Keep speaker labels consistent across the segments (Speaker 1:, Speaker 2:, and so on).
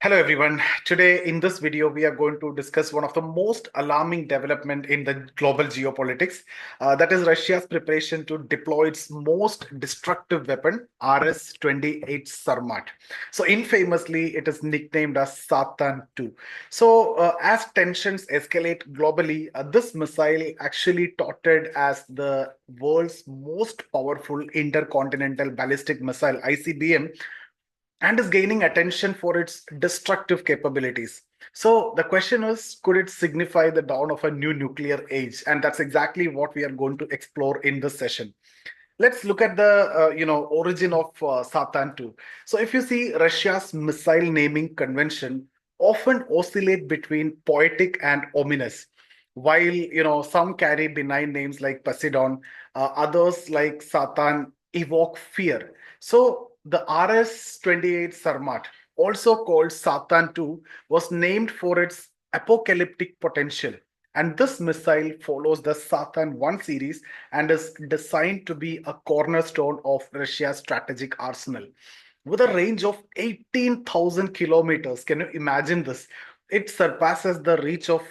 Speaker 1: Hello everyone. Today in this video, we are going to discuss one of the most alarming development in the global geopolitics. That is Russia's preparation to deploy its most destructive weapon, RS-28 Sarmat. So infamously, it is nicknamed as Satan-2. So as tensions escalate globally, this missile actually touted as the world's most powerful intercontinental ballistic missile, ICBM, and is gaining attention for its destructive capabilities. So the question is, could it signify the dawn of a new nuclear age? And that's exactly what we are going to explore in this session. Let's look at the origin of Satan-2. So if you see Russia's missile naming convention often oscillate between poetic and ominous. While some carry benign names like Poseidon, others like Satan evoke fear. So the RS-28 Sarmat, also called Satan-2, was named for its apocalyptic potential. And this missile follows the Satan-1 series and is designed to be a cornerstone of Russia's strategic arsenal. With a range of 18,000 kilometers, can you imagine this? It surpasses the reach of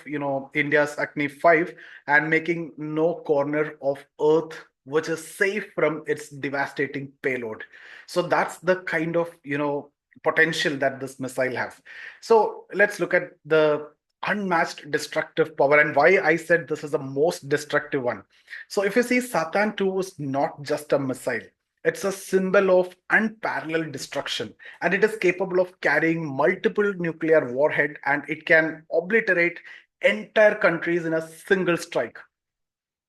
Speaker 1: India's Agni 5 and making no corner of Earth which is safe from its devastating payload. So that's the kind of potential that this missile has. So let's look at the unmatched destructive power and why I said this is the most destructive one. So if you see, Satan 2 is not just a missile. It's a symbol of unparalleled destruction, and it is capable of carrying multiple nuclear warhead, and it can obliterate entire countries in a single strike.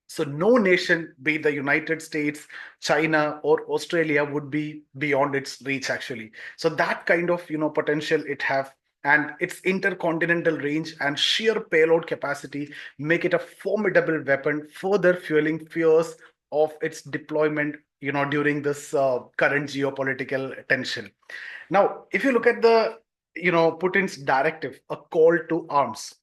Speaker 1: So no nation, be it the United States, China, or Australia, would be beyond its reach actually. So that kind of potential it have, and its intercontinental range and sheer payload capacity make it a formidable weapon, further fueling fears of its deployment during this current geopolitical tension. Now, if you look at the Putin's directive, a call to arms,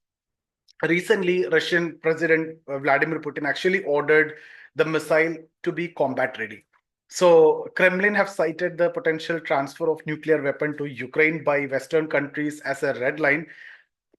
Speaker 1: recently Russian President Vladimir Putin actually ordered the missile to be combat ready. So Kremlin have cited the potential transfer of nuclear weapon to Ukraine by Western countries as a red line.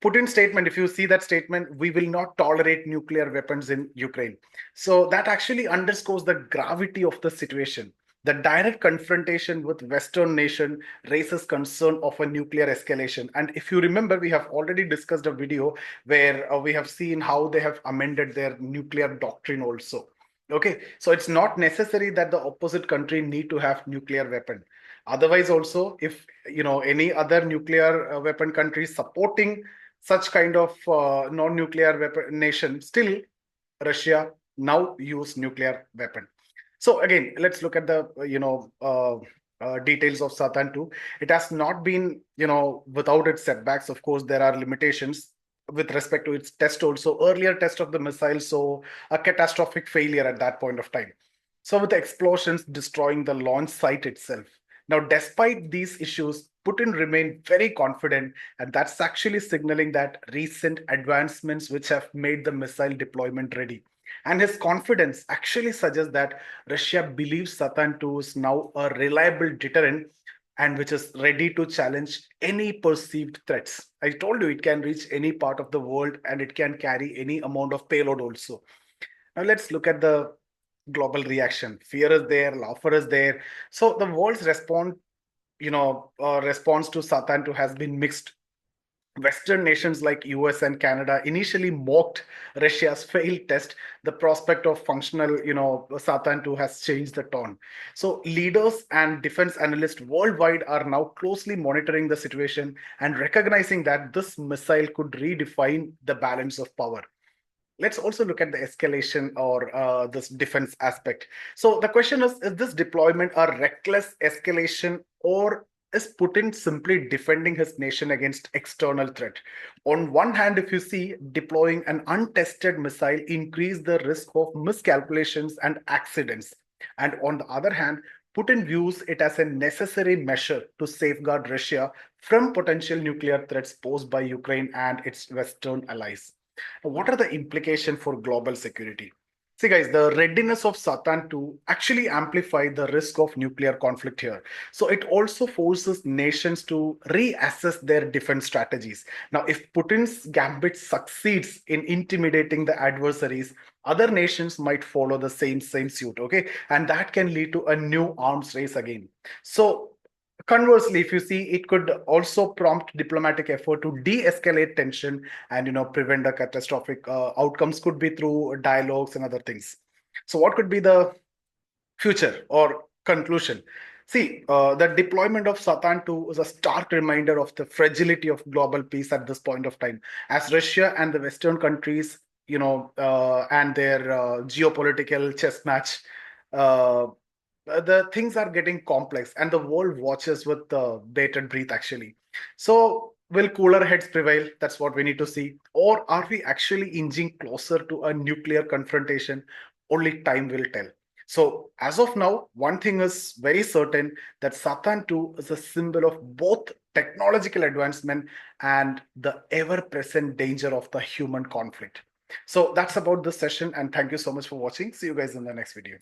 Speaker 1: Putin's statement, if you see that statement, we will not tolerate nuclear weapons in Ukraine. So that actually underscores the gravity of the situation. The direct confrontation with Western nation raises concern of a nuclear escalation. And if you remember, we have already discussed a video where we have seen how they have amended their nuclear doctrine also. Okay, so it's not necessary that the opposite country need to have nuclear weapon. Otherwise, also, if any other nuclear weapon country supporting such kind of non-nuclear weapon nation, still Russia now use nuclear weapon. So again, let's look at the details of Satan 2. It has not been without its setbacks. Of course, there are limitations with respect to its test also. Earlier test of the missile saw a catastrophic failure at that point of time. So with the explosions destroying the launch site itself. Now, despite these issues, Putin remained very confident, and that's actually signaling that recent advancements which have made the missile deployment ready. And his confidence actually suggests that Russia believes Satan 2 is now a reliable deterrent and which is ready to challenge any perceived threats. I told you it can reach any part of the world and it can carry any amount of payload also. Now let's look at the global reaction. Fear is there, laughter is there. So the world's response to Satan 2 has been mixed. Western nations like US and Canada initially mocked Russia's failed test. The prospect of functional, Satan 2 has changed the tone. So leaders and defense analysts worldwide are now closely monitoring the situation and recognizing that this missile could redefine the balance of power. Let's also look at the escalation or this defense aspect. So the question is this deployment a reckless escalation, or is Putin simply defending his nation against external threat? On one hand, if you see, deploying an untested missile increase the risk of miscalculations and accidents. And on the other hand, Putin views it as a necessary measure to safeguard Russia from potential nuclear threats posed by Ukraine and its Western allies. What are the implications for global security? See, guys, the readiness of Satan-2 actually amplify the risk of nuclear conflict here. So it also forces nations to reassess their defense strategies. Now, if Putin's gambit succeeds in intimidating the adversaries, other nations might follow the same suit, okay? And that can lead to a new arms race again. So conversely, if you see, it could also prompt diplomatic effort to de-escalate tension and prevent the catastrophic outcomes could be through dialogues and other things. So what could be the future or conclusion? See, the deployment of Satan-2 is a stark reminder of the fragility of global peace at this point of time, as Russia and the Western countries, and their geopolitical chess match, uh, the things are getting complex and the world watches with bated breath actually. So will cooler heads prevail? That's what we need to see. Or are we actually inching closer to a nuclear confrontation? Only time will tell. So as of now, one thing is very certain, that Satan-2 is a symbol of both technological advancement and the ever-present danger of the human conflict. So that's about this session, and thank you so much for watching. See you guys in the next video.